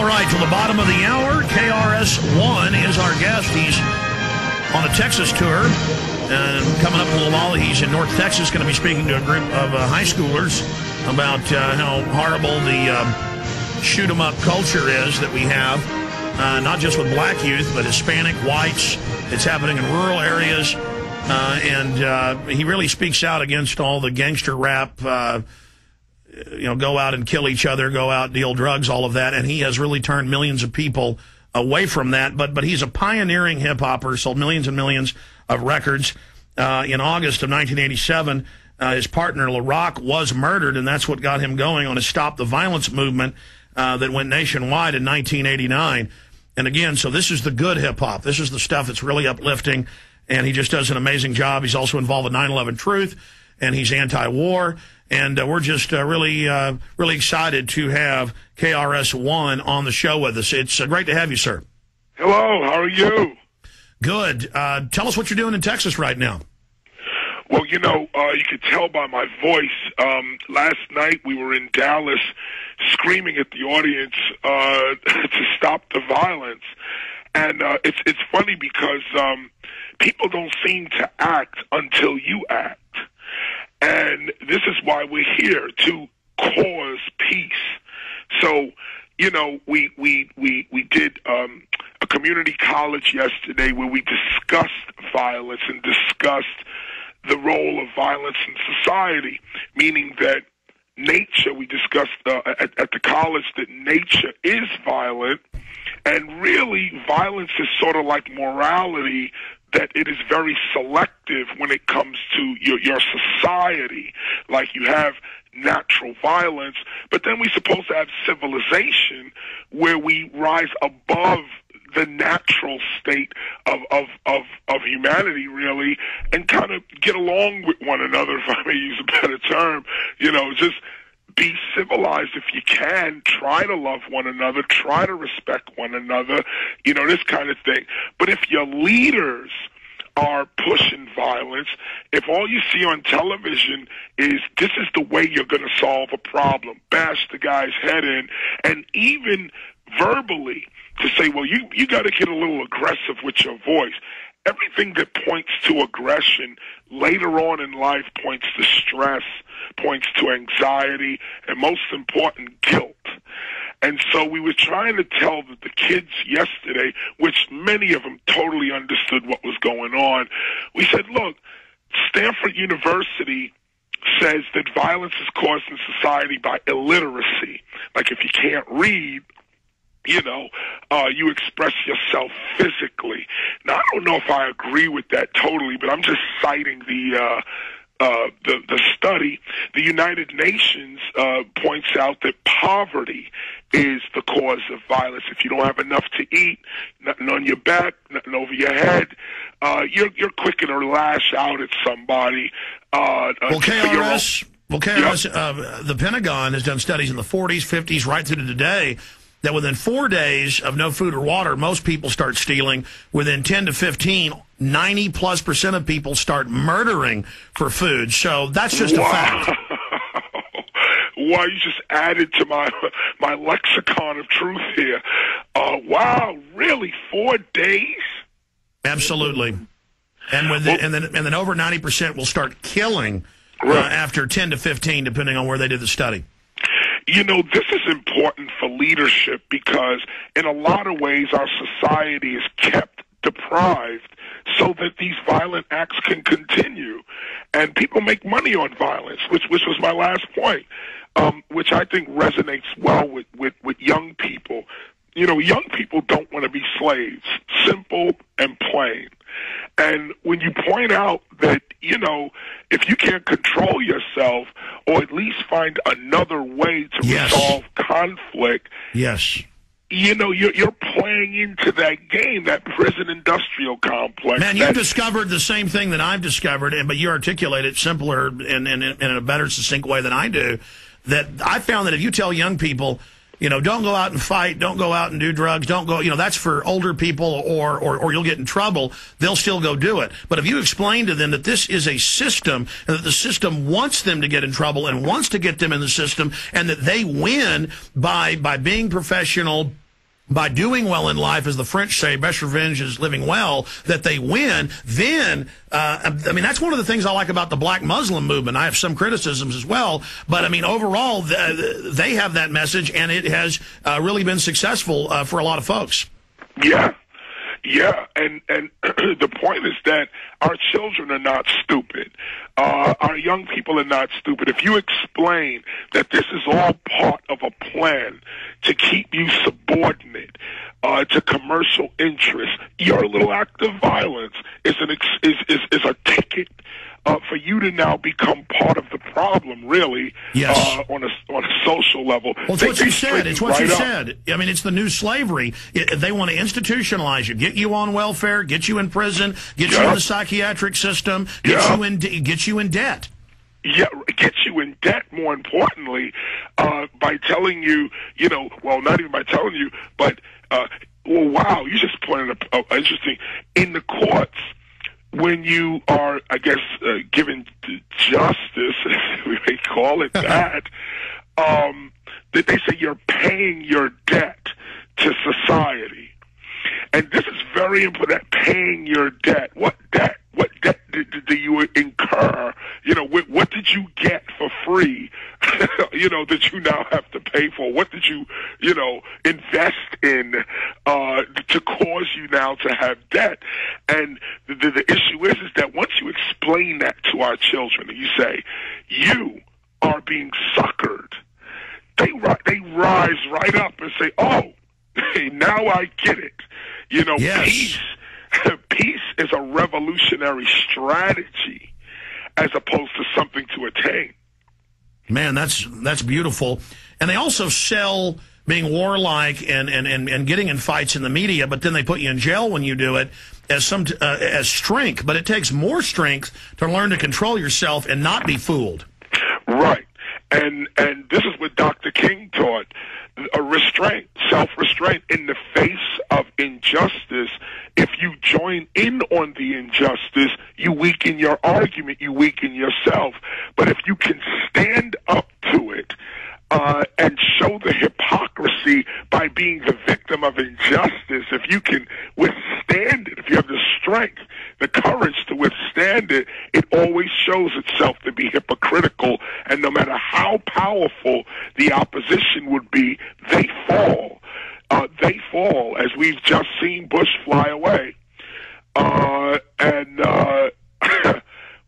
All right, till the bottom of the hour, KRS-One is our guest. He's on a Texas tour, and coming up in a little while, he's in North Texas, going to be speaking to a group of high schoolers about how horrible the shoot-'em-up culture is that we have, not just with black youth, but Hispanic, whites. It's happening in rural areas, and he really speaks out against all the gangster rap, go out and kill each other, go out, deal drugs, all of that. And he has really turned millions of people away from that. But he's a pioneering hip-hopper, sold millions and millions of records. In August of 1987, his partner, LaRock, was murdered, and that's what got him going on a Stop the Violence movement that went nationwide in 1989. And again, so this is the good hip-hop. This is the stuff that's really uplifting, and he just does an amazing job. He's also involved with 9/11 Truth, and he's anti-war. And we're just really excited to have KRS-One on the show with us. It's great to have you, sir. Hello, how are you? Good. Tell us what you're doing in Texas right now. Well, you could tell by my voice. Last night we were in Dallas screaming at the audience to stop the violence. And it's funny because people don't seem to act until you act. And this is why we're here, to cause peace. So, we did a community college yesterday where we discussed violence and discussed the role of violence in society, meaning that nature, we discussed at the college that nature is violent, and really violence is sort of like morality, that it is very selective when it comes to your society. Like you have natural violence, but then we're supposed to have civilization where we rise above the natural state of humanity, really, and kind of get along with one another, if I may use a better term. Just be civilized if you can. Try to love one another. Try to respect one another. This kind of thing. But if your leaders are pushing violence, if all you see on television is this is the way you're going to solve a problem, bash the guy's head in, and even verbally to say, well, you got to get a little aggressive with your voice. Everything that points to aggression later on in life points to stress, points to anxiety, and most important, guilt. And so we were trying to tell the kids yesterday, which many of them totally understood what was going on. We said, look, Stanford University says that violence is caused in society by illiteracy. Like if you can't read, you express yourself physically. Now, I don't know if I agree with that totally, but I'm just citing the study. The United Nations points out that poverty is the cause of violence. If you don't have enough to eat, nothing on your back, nothing over your head, you're quicker to lash out at somebody. KRS, the Pentagon has done studies in the 40s, 50s, right through to today, that within 4 days of no food or water, most people start stealing. Within 10 to 15, 90+% of people start murdering for food. So that's just a fact. Wow, you just added to my lexicon of truth here. Wow, really? 4 days? Absolutely. And then over 90% will start killing after 10 to 15, depending on where they did the study. This is important for leadership because in a lot of ways our society is kept deprived so that these violent acts can continue. And people make money on violence, which was my last point, which I think resonates well with young people. Young people don't want to be slaves, simple and plain. And when you point out that, if you can't control yourself or at least find another way to resolve conflict, you're playing into that game, that prison industrial complex. Man, you've discovered the same thing that I've discovered, but you articulate it simpler and in a better, succinct way than I do. That I found that if you tell young people, don't go out and fight, don't go out and do drugs, don't go, that's for older people or you'll get in trouble, they'll still go do it. But if you explain to them that this is a system and that the system wants them to get in trouble and wants to get them in the system and that they win by being professional, by doing well in life, as the French say, best revenge is living well, that they win, then, I mean, that's one of the things I like about the black Muslim movement. I have some criticisms as well, but I mean, overall, they have that message, and it has really been successful for a lot of folks. Yeah. Yeah, and the point is that our children are not stupid. Our young people are not stupid. If you explain that this is all part of a plan to keep you subordinate to commercial interests, your little act of violence is a ticket for you to now become part of the problem, really, yes. On a social level. Well, it's what you said. It's what you said. I mean, it's the new slavery. They want to institutionalize you, get you on welfare, get you in prison, get you in the psychiatric system, get you in debt. Yeah, get you in debt, more importantly, by telling you, well, not even by telling you, but, well, wow, you just pointed out interesting. In the courts, when you are, I guess, given justice, if we may call it that, that they say you're paying your debt to society. And this is very important, paying your debt. What debt? What debt do you incur? What did you get for free, that you now have to pay for? What did you, invest in to cause you now to have debt? And the issue is that once you explain that to our children and you say, you are being suckered, they rise right up and say, oh, hey, now I get it. Yes. Peace is a revolutionary strategy as opposed to something to attain. Man, that's beautiful. And they also sell being warlike and getting in fights in the media, but then they put you in jail when you do it as strength. But it takes more strength to learn to control yourself and not be fooled. Right. And this is what Dr. King taught. A restraint, self-restraint in the face of injustice. If you join in on the injustice, you weaken your argument, you weaken yourself. But if you can stand up to it and show the hypocrisy by being the victim of injustice, if you can withstand it, if you have the strength, the courage to withstand it, it always shows itself to be hypocritical. And no matter how powerful the opposition would be, they fall. They fall, as we've just seen Bush fly away.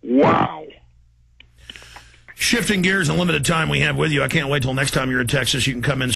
Wow. Shifting gears, and limited time we have with you. I can't wait till next time you're in Texas. You can come in.